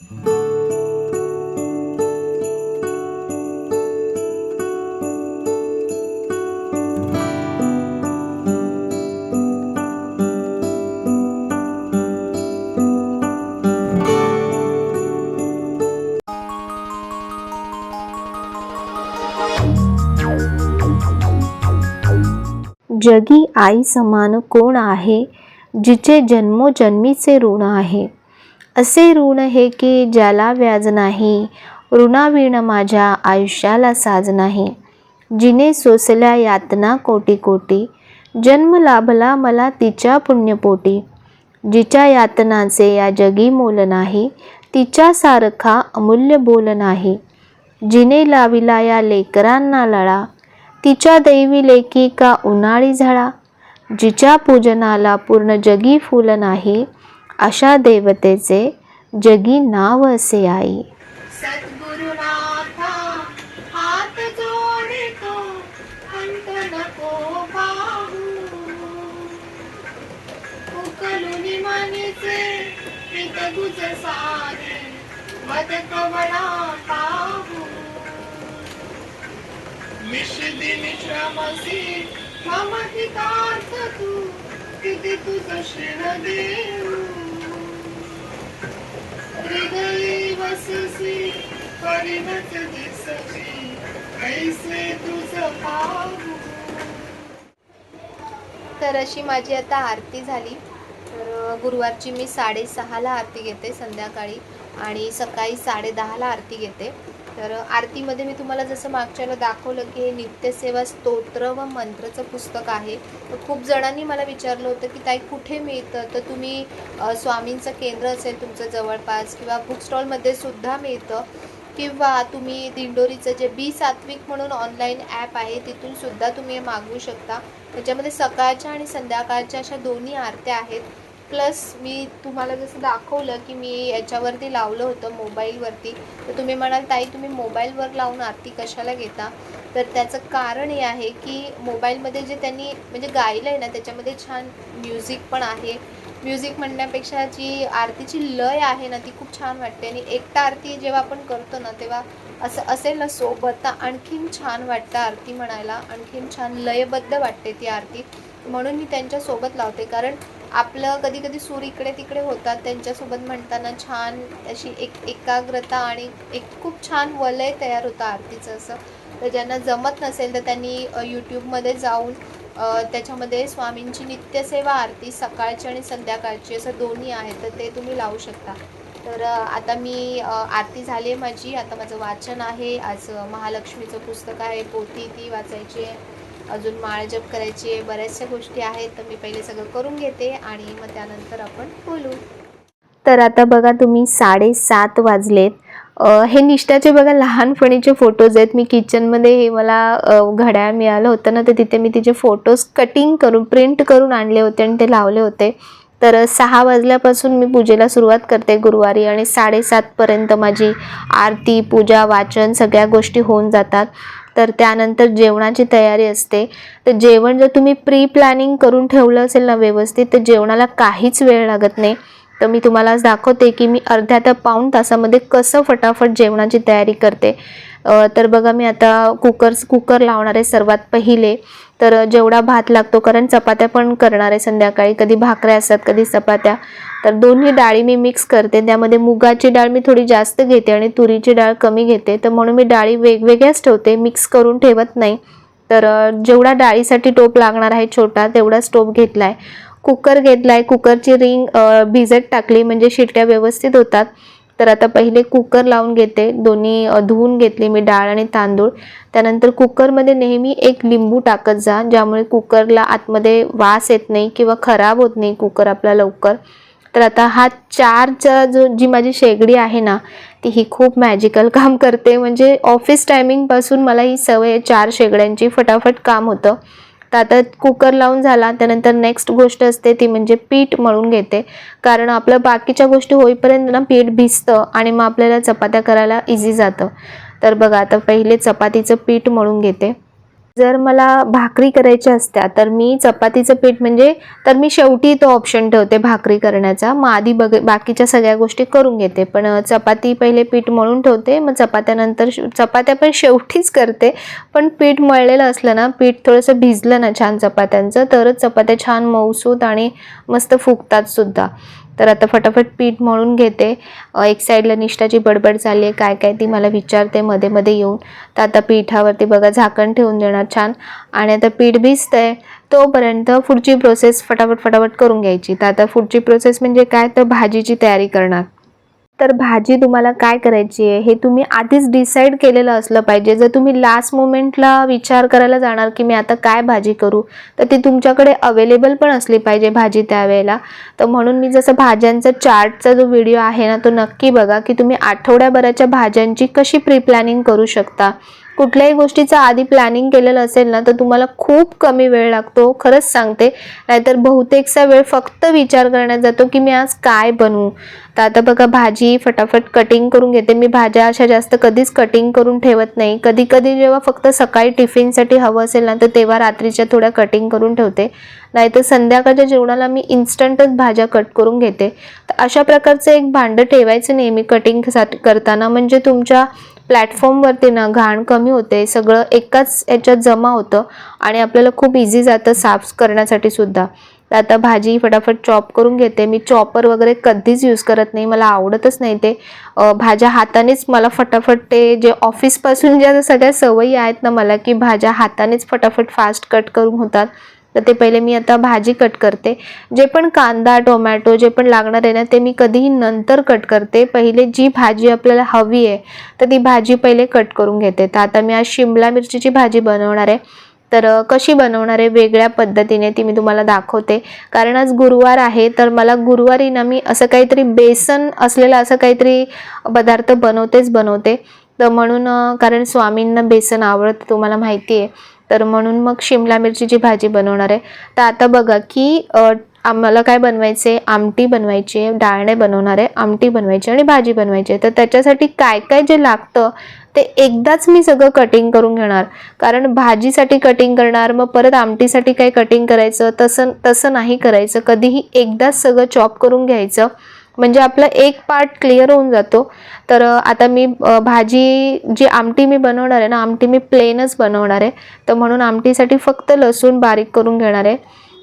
जगी आई समान कोण आहे, जिचे जन्मोजन्मीचे ऋण आहे. असे ऋण हे की ज्याला व्याज नाही, ऋणाविण माझ्या आयुष्याला साज नाही. जिने सोसल्या यातना कोटी कोटी, जन्म लाभला मला तिच्या पुण्यपोटी. जिच्या यातनाचे या जगी मोल नाही, तिच्यासारखा अमूल्य बोल नाही. जिने लाविला या लेकरांना लळा, तिच्या दैवी लेकी का उन्हाळी झळा. जिच्या पूजनाला पूर्ण जगी फुल नाही, अशा देवतेचे जगी नाव असे आई. सद्गुरुनाथा हात जोडितो, अंत नको पाहू. उकलुनी मनीचे हित तुझ सारे, मद कमळा पाहू. निषिदी निश्रमसी मम हितार्थ तू, किती तुझ शिव देऊ. हृदयी वससी परिणत दिससी, ऐसे तुझ पाहू. तर अशी माझी आता आरती झाली. तर गुरुवारची मी 6:30ला आरती घेते संध्याकाळी, आणि सकाळी 10:30ला आरती घेते. तर आरतीमध्ये मी तुम्हाला जसं मागच्याला दाखवलं की हे नित्यसेवा स्तोत्र व मंत्रचं पुस्तक आहे. तर खूप जणांनी मला विचारलं होतं की ताई कुठे मिळतं. तर तुम्ही स्वामींचं केंद्र असेल तुमचं जवळपास, किंवा बुक स्टॉलमध्ये सुद्धा मिळतं, किंवा तुम्ही दिंडोरीचं जे बी सात्विक म्हणून ऑनलाईन ॲप आहे तिथून सुद्धा तुम्ही हे मागवू शकता. त्याच्यामध्ये सकाळच्या आणि संध्याकाळच्या अशा दोन्ही आरत्या आहेत. प्लस मी तुम्हाला जसं दाखवलं की मी याच्यावरती लावलं होतं मोबाईलवरती. तर तुम्ही म्हणाल ताई तुम्ही मोबाईलवर लावून आरती कशाला घेता. तर त्याचं कारण हे आहे की मोबाईलमध्ये जे त्यांनी म्हणजे गायलं आहे ना, त्याच्यामध्ये छान म्युझिक पण आहे. म्युझिक म्हणण्यापेक्षा जी आरतीची लय आहे ना ती खूप छान वाटते. आणि एकटा आरती जेव्हा आपण करतो ना तेव्हा असं असेल ना सोबत, तर आणखीन छान वाटतं आरती म्हणायला, आणखीन छान लयबद्ध वाटते ती आरती. म्हणून मी त्यांच्यासोबत लावते, कारण आपलं कधी कधी सूर इकडे तिकडे होतात, त्यांच्यासोबत म्हणताना छान अशी एकाग्रता आणि एक खूप छान वलय तयार होतं आरतीचं असं. तर ज्यांना जमत नसेल तर त्यांनी यूट्यूबमध्ये जाऊन त्याच्यामध्ये स्वामींची नित्यसेवा आरती सकाळची आणि संध्याकाळची असं दोन्ही आहे, तर ते तुम्ही लावू शकता. तर आता मी आरती झाली आहे माझी. आता माझं वाचन आहे. आज महालक्ष्मीचं पुस्तक आहे, पोथी ती वाचायची आहे, अजून माळ जप करायची आहे, बऱ्याचशा गोष्टी आहेत. तर मी पहिले सगळं करून घेते आणि मग त्यानंतर आपण बोलू. तर आता बघा तुम्ही 7:30 वाजलेत. हे निष्ठाचे बघा लहानपणीचे फोटोज आहेत. मी किचनमध्ये हे मला घड्याळ मिळालं होतं ना, तर तिथे मी तिचे फोटोज कटिंग करून प्रिंट करून आणले होते आणि ते लावले होते. तर 6 वाजल्यापासून मी पूजेला सुरुवात करते गुरुवारी, आणि 7:30पर्यंत माझी आरती पूजा वाचन सगळ्या गोष्टी होऊन जातात. तर त्यानंतर जेवणाची तयारी असते. तर जेवण जर तुम्ही प्री प्लॅनिंग करून ठेवलं असेल ना व्यवस्थित, तर जेवणाला काहीच वेळ लागत नाही. तर मी तुम्हाला आज दाखवते की मी अर्ध्या ते पाऊण तासामध्ये कसं फटाफट जेवणाची तयारी करते. तर बघा मी आता कुकर लावणार आहे सर्वात पहिले. तर जेवढा भात लागतो, कारण चपात्या पण करणार आहे संध्याकाळी, कधी भाकऱ्या असतात कधी चपात्या, तर दोन्ही डाळी मी मिक्स करते. त्यामध्ये मुगाची डाळ मी थोडी जास्त घेते आणि तुरीची डाळ कमी घेते. तर म्हणून मी डाळी वेगवेगळ्याच ठेवते, मिक्स करून ठेवत नाही. तर जेवढा डाळीसाठी टोप लागणार आहे छोटा तेवढाच टोप घेतला आहे. कुकर घेतला आहे. कुकरची रिंग भिजत टाकली म्हणजे शिट्ट्या व्यवस्थित होतात. तर आता पहिले कुकर लावून घेते. दोन्ही धुवून घेतले मी डाळ आणि तांदूळ. त्यानंतर कुकरमध्ये नेहमी एक लिंबू टाकत जा, ज्यामुळे कुकरला आतमध्ये वास येत नाही किंवा खराब होत नाही कुकर आपला लवकर. तर आता हा 4चा जी माझी शेगडी आहे ना, ती ही खूप मॅजिकल काम करते. म्हणजे ऑफिस टायमिंगपासून मला ही सवय आहे 4 शेगड्यांची, फटाफट काम होतं. तर आता कुकर लावून झाला त्यानंतर नेक्स्ट गोष्ट असते ती म्हणजे पीठ मळून घेते. कारण आपलं बाकीच्या गोष्टी होईपर्यंत ना पीठ भिजतं आणि मग आपल्याला चपात्या करायला इझी जातं. तर बघा आता पहिले चपातीचं पीठ मळून घेते. जर मला भाकरी करायच्या असत्या तर मी चपातीचं पीठ तर मी शेवटी तो ऑप्शन ठेवते भाकरी करण्याचा, मग आधी बाकीच्या सगळ्या गोष्टी करून घेते. पण चपाती पहिले पीठ मळून ठेवते, मग चपात्यानंतर चपात्या पण शेवटीच करते. पण पीठ मळलेलं असलं ना, पीठ थोडंसं भिजलं ना छान चपात्यांचं, तरच चपात्या छान मऊसूत आणि मस्त फुगतात सुद्धा. तर आता फटाफट पीठ मळून घेते. एक साईडला निष्ठाची बडबड चालली आहे, काय काय ती मला विचारते मध्ये मध्ये येऊन. तर आता पिठावरती बघा झाकण ठेवून देणार छान, आणि आता पीठ भिजतंय तोपर्यंत पुढची प्रोसेस फटाफट करून घ्यायची. तर आता पुढची प्रोसेस म्हणजे काय, तर भाजीची तयारी करणार. तर भाजी तुम्हाला काय करायची आहे हे तुम्ही आधीच डिसाईड केलेलं असलं पाहिजे. जर तुम्ही लास्ट मोमेंटला विचार करायला जाणार की मी आता काय भाजी करू, तर ती तुमच्याकडे अवेलेबल पण असली पाहिजे भाजी त्यावेळेला. तर म्हणून मी जसं भाज्यांचा चार्टचा जो व्हिडिओ आहे ना, तो नक्की बघा की तुम्ही आठवड्याभराच्या भाज्यांची कशी प्री प्लॅनिंग करू शकता. कुठल्याही गोष्टीचं आधी प्लॅनिंग केलेलं असेल ना, तर तुम्हाला खूप कमी वेळ लागतो, खरंच सांगते. नाहीतर बहुतेकसा वेळ फक्त विचार करण्यात जातो की मी आज काय बनवू. तर आता बघा भाजी फटाफट कटिंग करून घेते. मी भाज्या अशा जास्त कधीच कटिंग करून ठेवत नाही. कधी कधी जेव्हा फक्त सकाळी टिफिनसाठी हवं असेल ना, तर तेव्हा रात्रीच्या थोड्या कटिंग करून ठेवते. नाहीतर संध्याकाळच्या जेवणाला मी इन्स्टंटच भाज्या कट करून घेते. तर अशा प्रकारचं एक भांडं ठेवायचं नेहमी कटिंग करताना, म्हणजे तुमच्या प्लॅटफॉर्मवरती ना घाण कमी होते, सगळं एकाच याच्यात जमा होतं आणि आपल्याला खूप इझी जातं साफ करण्यासाठी सुद्धा. तर आता भाजी फटाफट चॉप करून घेते. मी चॉपर वगैरे कधीच यूज करत नाही, मला आवडतच नाही ते. भाज्या हातानेच मला फटाफट, ते जे ऑफिसपासून ज्या सगळ्या सवयी आहेत ना मला, की भाज्या हातानेच फटाफट फास्ट कट करून होतात, तर ते पहिले मी आता भाजी कट करते. जे पण कांदा टोमॅटो जे पण लागणार आहे ना, ते मी कधीही नंतर कट करते. पहिले जी भाजी आपल्याला हवी आहे तर ती भाजी पहिले कट करून घेते. तर आता मी आज शिमला मिरचीची भाजी बनवणार आहे. तर कशी बनवणार आहे वेगळ्या पद्धतीने ती मी तुम्हाला दाखवते. कारण आज गुरुवार आहे, तर मला गुरुवारी ना मी असं काहीतरी बेसन असलेला असं काहीतरी पदार्थ बनवते. तर म्हणून कारण स्वामींना बेसन आवडतं तुम्हाला माहिती आहे, तर म्हणून मग शिमला मिरचीची भाजी बनवणार आहे. तर आता बघा की आम्हाला काय बनवायचं आहे, आमटी बनवायची आहे, डाळ बनवणार आहे, आमटी बनवायची आणि भाजी बनवायची आहे. तर त्याच्यासाठी काय काय जे लागतं ते एकदाच मी सगळं कटिंग करून घेणार. कारण भाजीसाठी कटिंग करणार, मग परत आमटीसाठी काय कटिंग करायचं, तसं नाही करायचं. कधीही एकदाच सगळं चॉप करून घ्यायचं, म्हणजे आपला एक पार्ट क्लिअर होऊन जातो. तर आता मी भाजी जी आमटी मी बनवणार आहे ना, आमटी मी प्लेनच बनवणार आहे. तर म्हणून आमटीसाठी फक्त लसूण बारीक करून घेणार आहे,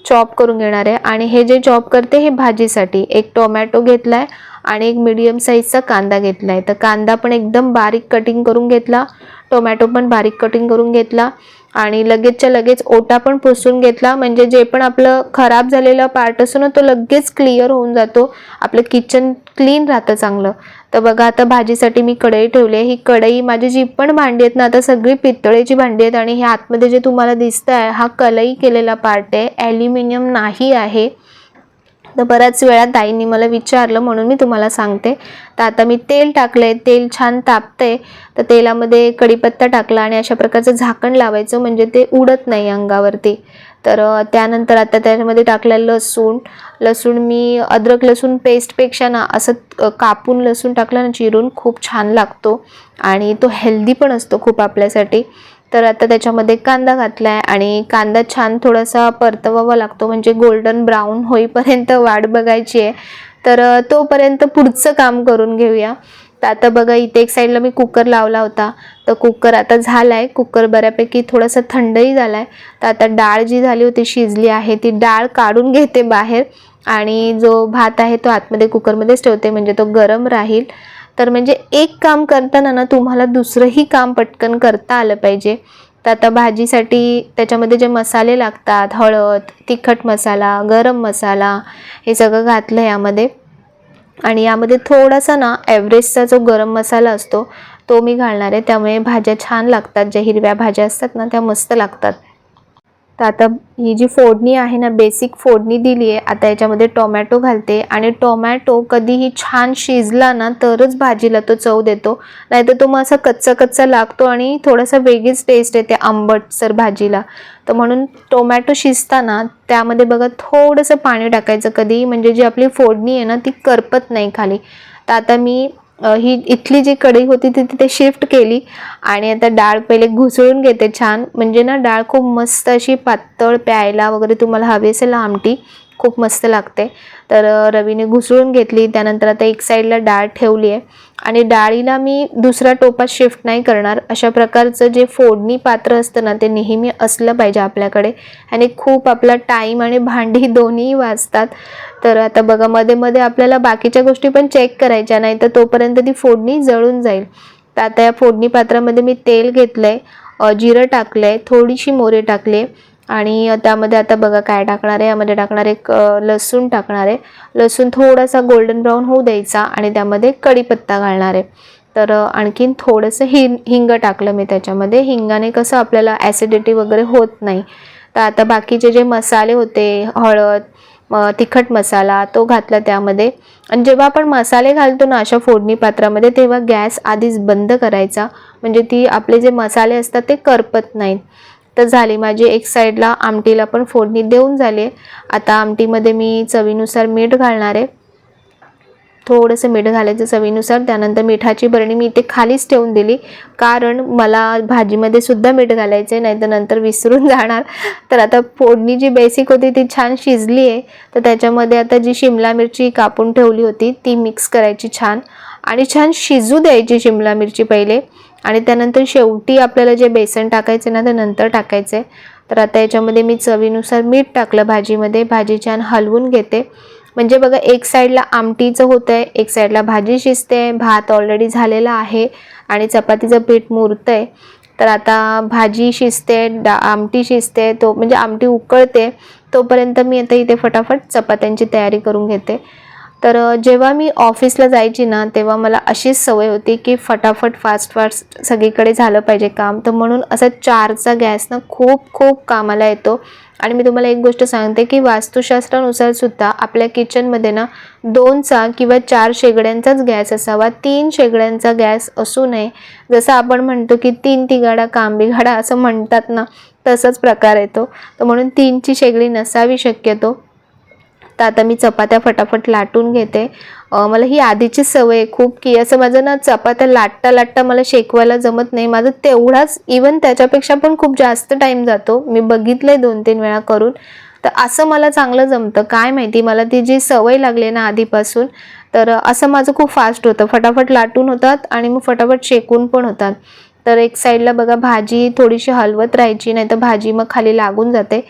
चॉप करून घेणार आहे. आणि हे जे चॉप करते हे भाजीसाठी एक टोमॅटो घेतलाय आणि एक मीडियम साईजचा कांदा घेतलाय. तर कांदा पण एकदम बारीक कटिंग करून घेतला, टोमॅटो पण बारीक कटिंग करून घेतला आणि लगेचच्या लगेच ओटा पण पुसून घेतला. म्हणजे जे पण आपलं खराब झालेला पार्ट असतो ना, तो लगेच क्लिअर होऊन जातो, आपलं किचन क्लीन राहतं चांगलं. तर बघा आता भाजीसाठी मी कढई ठेवली आहे. ही कढई माझी जी पण भांडी आहेत ना, आता सगळी पितळेची भांडी आहेत. आणि हे आतमध्ये जे तुम्हाला दिसतं आहे हा कलई केलेला पार्ट आहे, ॲल्युमिनियम नाही आहे. तर बऱ्याच वेळा ताईंनी मला विचारलं म्हणून मी तुम्हाला सांगते. तर आता मी तेल टाकलंय, तेल छान तापतंय. तर तेलामध्ये कढीपत्ता टाकला आणि अशा प्रकारचं झाकण लावायचं, म्हणजे ते उडत नाही अंगावरती. तर त्यानंतर आता त्याच्यामध्ये टाकलं लसूण मी अद्रक लसूण पेस्टपेक्षा ना असं कापून लसूण टाकलं ना चिरून, खूप छान लागतो आणि तो हेल्दी पण असतो खूप आपल्यासाठी. तर आता त्याच्यामध्ये कांदा घातलाय आणि कांदा छान थोडासा परतवावा लागतो, म्हणजे गोल्डन ब्राऊन होईपर्यंत वाट बघायची आहे. तर तोपर्यंत पुढचं काम करून घेऊया. तर आता बघा इथे एक साईडला मी कुकर लावला होता, तर कुकर आता झालाय, कुकर बऱ्यापैकी थोडासा थंडही झालाय. तर आता डाळ जी झाली होती शिजली आहे, ती डाळ काढून घेते बाहेर आणि जो भात आहे तो आतमध्ये कुकरमध्येच ठेवते, म्हणजे तो गरम राहील. तर म्हणजे एक काम करताना ना तुम्हाला दुसरंही काम पटकन करता आलं पाहिजे. तर आता भाजीसाठी त्याच्यामध्ये जे मसाले लागतात, हळद, तिखट मसाला, गरम मसाला, हे सगळं घातलं यामध्ये. आणि यामध्ये थोडासा ना एव्हरेस्टचा जो गरम मसाला असतो तो मी घालणार आहे, त्यामुळे भाज्या छान लागतात. ज्या हिरव्या भाज्या असतात ना त्या मस्त लागतात. तर आता ही जी फोडणी आहे ना, बेसिक फोडणी दिली आहे. आता याच्यामध्ये टोमॅटो घालते आणि टोमॅटो कधीही छान शिजला ना तरच भाजीला तो चव देतो, नाहीतर तो मग असा कच्चा लागतो आणि थोडासा वेगळीच टेस्ट येते आंबटसर भाजीला. तर म्हणून टोमॅटो शिजताना त्यामध्ये बघा थोडंसं पाणी टाकायचं कधी, म्हणजे जी आपली फोडणी आहे ना ती करपत नाही खाली. तर आता मी ही इथली जी कढई होती ती तिथे शिफ्ट केली आणि आता डाळ पहिले घुसळून घेते छान, म्हणजे ना डाळ खूप मस्त अशी पातळ प्यायला वगैरे तुम्हाला हवी असेल आमटी खूप मस्त लागते. तर रवीने घुसळून घेतली. त्यानंतर आता एक साईडला डाळ ठेवली आहे आणि डाळीला मी दुसऱ्या टोपात शिफ्ट नाही करणार. अशा प्रकारचं जे फोडणी पात्र असतं ना ते नेहमी असलं पाहिजे आपल्याकडे आणि खूप आपला टाईम आणि भांडी दोन्ही वाचतात. तर आता बघा मध्ये मध्ये आपल्याला बाकीच्या गोष्टी पण चेक करायच्या, नाही तर तोपर्यंत ती फोडणी जळून जाईल. तर आता या फोडणी पात्रामध्ये मी तेल घेतलंय, जिरं टाकलंय, थोडीशी मोहरी टाकले आणि त्यामध्ये आता बघा काय टाकणार आहे. यामध्ये टाकणार आहे लसूण टाकणार आहे. लसूण थोडासा गोल्डन ब्राऊन होऊ द्यायचा आणि त्यामध्ये कढीपत्ता घालणार आहे. तर आणखीन थोडंसं हिंग टाकलं मी त्याच्यामध्ये. हिंगाने कसं आपल्याला ॲसिडिटी वगैरे होत नाही. तर आता बाकीचे जे मसाले होते, हळद, तिखट मसाला तो घातला त्यामध्ये. आणि जेव्हा आपण मसाले घालतो ना अशा फोडणी पात्रामध्ये तेव्हा गॅस आधीच बंद करायचा, म्हणजे ती आपले जे मसाले असतात ते करपत नाहीत. तर झाली माझी एक साईडला आमटीला पण फोडणी देऊन झाली. आता आमटीमध्ये मी चवीनुसार मीठ घालणार आहे. थोडंसं मीठ घालायचं चवीनुसार. त्यानंतर मिठाची बरणी मी इथे खालीच ठेवून दिली, कारण मला भाजीमध्ये सुद्धा मीठ घालायचं आहे, नाही तर नंतर विसरून जाणार. तर आता फोडणी जी बेसिक होती ती छान शिजली आहे. तर त्याच्यामध्ये आता जी शिमला मिरची कापून ठेवली होती ती मिक्स करायची छान आणि छान शिजू द्यायची शिमला मिरची पहिले आणि त्यानंतर शेवटी आपल्याला जे बेसन टाकायचे ना ते नंतर टाकायचे. तर आता याच्यामध्ये मी चवीनुसार मीठ टाकलं भाजीमध्ये. भाजी छान हलवून घेते, म्हणजे बघा एक साईडला आमटीचं होतं आहे, एक साईडला भाजी शिजते, भात ऑलरेडी झालेला आहे आणि चपातीचं पीठ मुरतं आहे. तर आता भाजी शिजते, आमटी शिजते, तो म्हणजे आमटी उकळते तोपर्यंत मी आता इथे फटाफट चपात्यांची तयारी करून घेते. तर जेव्हा मी ऑफिसला जायची ना तेव्हा मला अशीच सवय होती की फटाफट फास्ट सगळीकडे झालं पाहिजे काम. तर म्हणून असा 4चा गॅस ना खूप खूप कामाला येतो. आणि मी तुम्हाला एक गोष्ट सांगते की वास्तुशास्त्रानुसार सुद्धा आपल्या किचनमध्ये ना 2चा किंवा 4 शेगड्यांचाच गॅस असावा, 3 शेगड्यांचा गॅस असू नये. जसं आपण म्हणतो की 3 तिघाडा काम बिघाडा असं म्हणतात ना, तसंच प्रकार येतो. तर म्हणून 3ची शेगडी नसावी शक्यतो. तर आता मी चपात्या फटाफट लाटून घेते. मला ही आधीची सवय आहे खूप, की असं माझं ना चपात्या लाटता मला शेकवायला जमत नाही. माझं तेवढाच इवन त्याच्यापेक्षा पण खूप जास्त टाईम जातो. मी बघितलंय 2-3 वेळा करून. तर असं मला चांगलं जमतं, काय माहिती मला ती जी सवय लागली ना आधीपासून. तर असं माझं खूप फास्ट होतं, फटाफट लाटून होतात आणि मग फटाफट शेकून पण होतात. तर एक साईडला बघा भाजी थोडीशी हलवत राहायची, नाही तर भाजी मग खाली लागून जाते.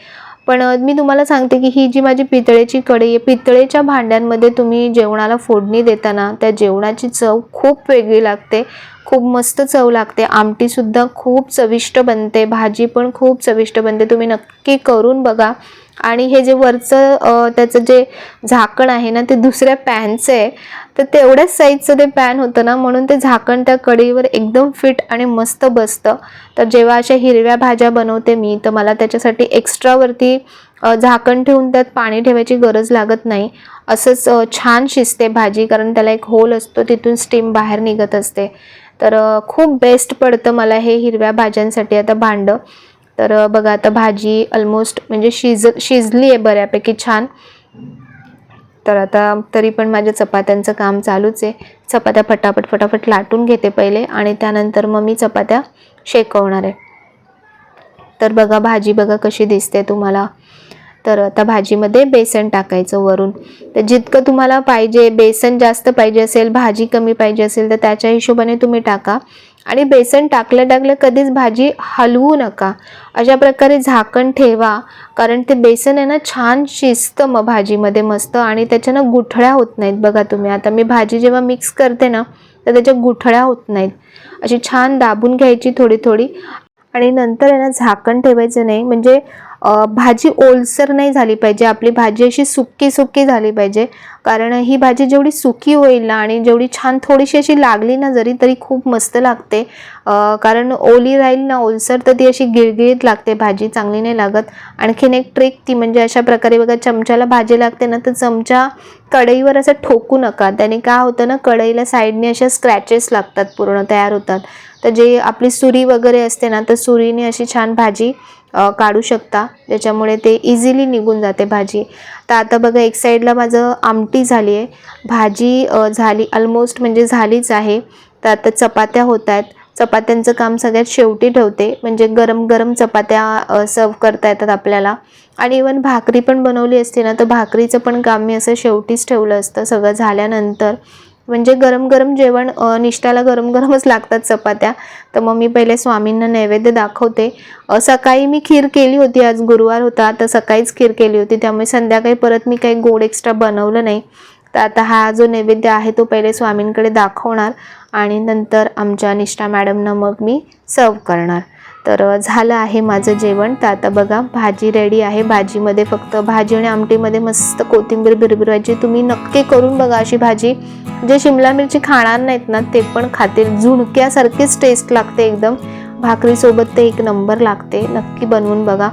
पण मी तुम्हाला सांगते की ही जी माझी पितळेची कढई आहे, पितळेच्या भांड्यांमध्ये तुम्ही जेवणाला फोडणी देताना त्या जेवणाची चव खूप वेगळी लागते, खूप मस्त चव लागते. आमटीसुद्धा खूप चविष्ट बनते, भाजी पण खूप चविष्ट बनते. तुम्ही नक्की करून बघा. आणि हे जे वरचं त्याचं जे झाकण आहे ना ते दुसऱ्या पॅनचं आहे. तर तेवढ्याच साईजचं ते पॅन होतं ना, म्हणून ते झाकण त्या कढईवर एकदम फिट आणि मस्त बसतं. तर जेव्हा अशा हिरव्या भाज्या बनवते मी तर मला त्याच्यासाठी एक्स्ट्रावरती झाकण ठेवून त्यात पाणी ठेवायची गरज लागत नाही. असंच छान शिजते भाजी, कारण त्याला एक होल असतो, तिथून स्टीम बाहेर निघत असते. तर खूप बेस्ट पडतं मला हे हिरव्या भाज्यांसाठी आता भांडं. तर बघा आता भाजी ऑलमोस्ट म्हणजे शिजली आहे बऱ्यापैकी छान. तर आता तरी पण माझ्या चपात्यांचं काम चालूच आहे. चपात्या फटाफट लाटून घेते पहिले आणि त्यानंतर मग मी चपात्या शेकवणार आहे. तर बघा भाजी बघा कशी दिसते तुम्हाला. तर आता भाजीमध्ये बेसन टाकायचं वरून. तर जितकं तुम्हाला पाहिजे, बेसन जास्त पाहिजे असेल, भाजी कमी पाहिजे असेल तर त्याच्या हिशोबाने तुम्ही टाका. आणि बेसन टाकलं कधीच भाजी हलवू नका. अशा प्रकारे झाकण ठेवा, कारण ते बेसन आहे ना छान शिजतं मग भाजीमध्ये मस्त आणि त्याच्यानं गुठळ्या होत नाहीत. बघा तुम्ही आता मी भाजी जेव्हा मिक्स करते ना तर त्याच्या गुठळ्या होत नाहीत. अशी छान दाबून घ्यायची थोडी आणि नंतर आहे ना झाकण ठेवायचं नाही, म्हणजे भाजी ओलसर नाही झाली पाहिजे. आपली भाजी अशी सुकी झाली पाहिजे, कारण ही भाजी जेवढी सुकी होईल ना आणि जेवढी छान थोडीशी अशी लागली ना जरी तरी खूप मस्त लागते. कारण ओली राहील ना ओलसर तर ती अशी गिळगिळीत लागते भाजी, चांगली नाही लागत. आणखीन एक ट्रिक ती म्हणजे अशा प्रकारे बघा चमच्याला भाजी लागते ना तर चमचा कढईवर असं ठोकू नका. त्याने काय होतं ना कढईला साईडने अशा स्क्रॅचेस लागतात, पूर्ण तयार होतात. तर जे आपली सुरी वगैरे असते ना तर सुरीने अशी छान भाजी काढू शकता, ज्याच्यामुळे ते इझिली निघून जाते भाजी. तर आता बघा एक साईडला माझं आमटी झाली आहे, भाजी झाली ऑलमोस्ट, म्हणजे झालीच आहे. तर आता चपात्या होत आहेत. चपात्यांचं काम सगळ्यात शेवटी ठेवते, म्हणजे गरम गरम चपात्या सर्व करता येतात आपल्याला. आणि इवन भाकरी पण बनवली असते ना, तर भाकरीचं पण काम मी असं शेवटीच ठेवलं असतं सगळं झाल्यानंतर. म्हणजे गरम गरम जेवण, निष्ठाला गरम गरमच लागतात चपात्या. तर मग मी पहिले स्वामींना नैवेद्य दाखवते. सकाळी मी खीर केली होती, आज गुरुवार होता तर सकाळीच खीर केली होती, त्यामुळे संध्याकाळी परत मी काही गोड एक्स्ट्रा बनवलं नाही. तर आता हा जो नैवेद्य आहे तो पहिले स्वामींकडे दाखवणार आणि नंतर आमच्या निष्ठा मॅडमना मग मी सर्व करणार. तर झालं आहे माझं जेवण. तर आता बघा भाजी रेडी आहे. भाजीमध्ये फक्त भाजी आणि आमटीमध्ये मस्त कोथिंबीर भिरभिरवायची. तुम्ही नक्की करून बघा अशी भाजी. जे शिमला मिरची खाणार नाहीत ना ते पण खातील, झुणक्यासारखीच टेस्ट लागते एकदम. भाकरीसोबत ते एक नंबर लागते, नक्की बनवून बघा.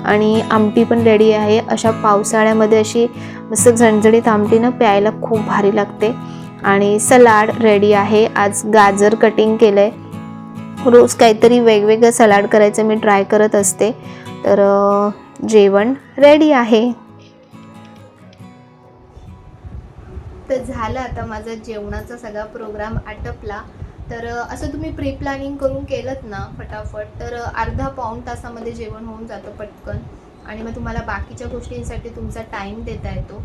आणि आमटी पण रेडी आहे. अशा पावसाळ्यामध्ये अशी मस्त झणझणीत आमटी ना प्यायला खूप भारी लागते. आणि सलाड रेडी आहे. आज गाजर कटिंग केलं आहे. रोज काहीतरी वेगवेगळं सलाड करायचं मी ट्राय करत असते. तर जेवण रेडी आहे. तर झालं आता माझा जेवणाचा सगळा प्रोग्राम आटपला. तर असं तुम्ही प्री प्लॅनिंग करून केलं ना फटाफट, तर अर्धा पाऊण तासामध्ये जेवण होऊन जातं पटकन. आणि मग तुम्हाला बाकीच्या गोष्टींसाठी तुमचा टाईम देता येतो.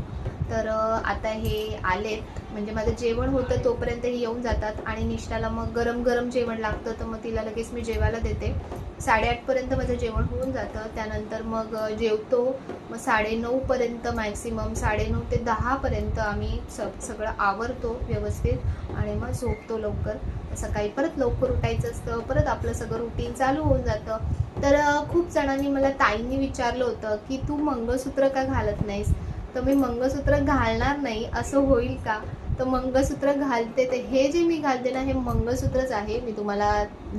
तर आता हे आलेत, म्हणजे माझं जेवण होतं तोपर्यंत हे येऊन जातात. आणि निष्ठाला मग गरम गरम जेवण लागतं, तर मग तिला लगेच मी जेवायला देते. 8:30पर्यंत माझं जेवण होऊन जातं. त्यानंतर मग जेवतो. मग 9:30पर्यंत मॅक्सिमम 9:30 ते 10पर्यंत आम्ही सगळं आवरतो व्यवस्थित आणि मग झोपतो लवकर. सकाळी परत लवकर उठायचं असतं, परत आपलं सगळं रुटीन चालू होऊन जातं. तर खूप जणांनी मला ताईंनी विचारलं होतं की तू मंगळसूत्र का घालत नाहीस. तर मी मंगळसूत्र घालणार नाही असं होईल का. तर मंगळसूत्र घालते. तर हे जे मी घालते ना हे मंगळसूत्रच आहे. मी तुम्हाला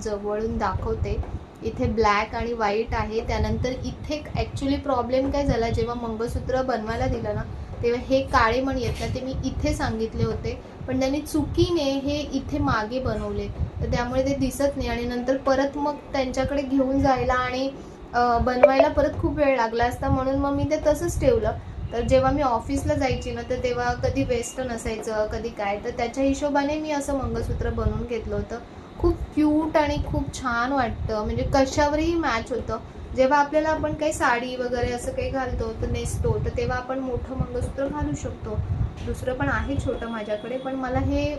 जवळून दाखवते. इथे ब्लॅक आणि व्हाईट आहे. त्यानंतर इथे ॲक्च्युली प्रॉब्लेम काय झाला, जेव्हा मंगळसूत्र बनवायला दिलं ना तेव्हा हे काळे मणी आहेत ना ते मी इथे सांगितले होते, पण त्यांनी चुकीने हे इथे मागे बनवले. तर त्यामुळे ते दिसत नाही. आणि नंतर परत मग त्यांच्याकडे घेऊन जायला आणि बनवायला परत खूप वेळ लागला असता, म्हणून मग मी ते तसंच ठेवलं. तर जेव्हा मी ऑफिसला जायची ना तर तेव्हा कधी वेस्टर्न असायचं कधी काय, तर त्याच्या हिशोबाने मी असं मंगळसूत्र बनवून घेतलं होतं. खूप क्यूट आणि खूप छान वाटतं, म्हणजे कशावरही मॅच होतं. जेव्हा आपल्याला आपण काही साडी वगैरे असं काही घालतो तर नेसतो, तर तेव्हा आपण मोठं मंगळसूत्र घालू शकतो. दुसरं पण आहे छोटं माझ्याकडे, पण मला हे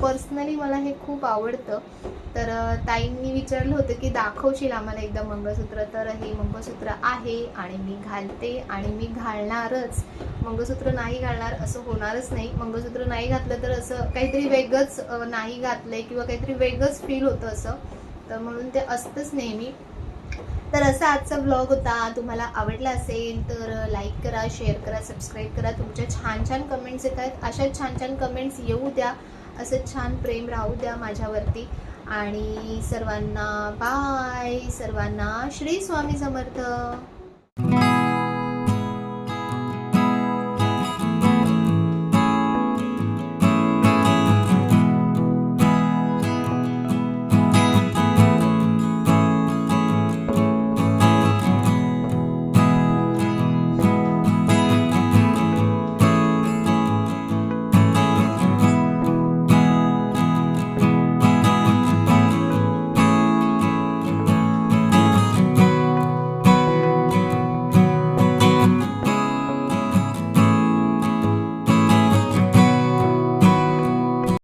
पर्सनली मला हे खूप आवडतं. तर ताईंनी विचारलं होतं की दाखवशील आम्हाला एकदा मंगळसूत्र. तर हे मंगळसूत्र आहे आणि मी घालते आणि मी घालणारच. मंगळसूत्र नाही घालणार असं होणारच नाही. मंगळसूत्र नाही घातलं तर असं काहीतरी वेगळंच नाही घातलंय किंवा काहीतरी वेगळंच फील होतं असं. तर म्हणून ते असतंच नेहमी. तर असा आजचा ब्लॉग होता. तुम्हाला आवडला असेल तर लाईक करा, शेअर करा, सबस्क्राईब करा. तुमच्या छान छान कमेंट्स येत आहेत, अशाच छान छान कमेंट्स येऊ द्या. असं छान प्रेम राहू द्या माझ्यावरती. आणि सर्वांना बाय. सर्वांना श्री स्वामी समर्थ.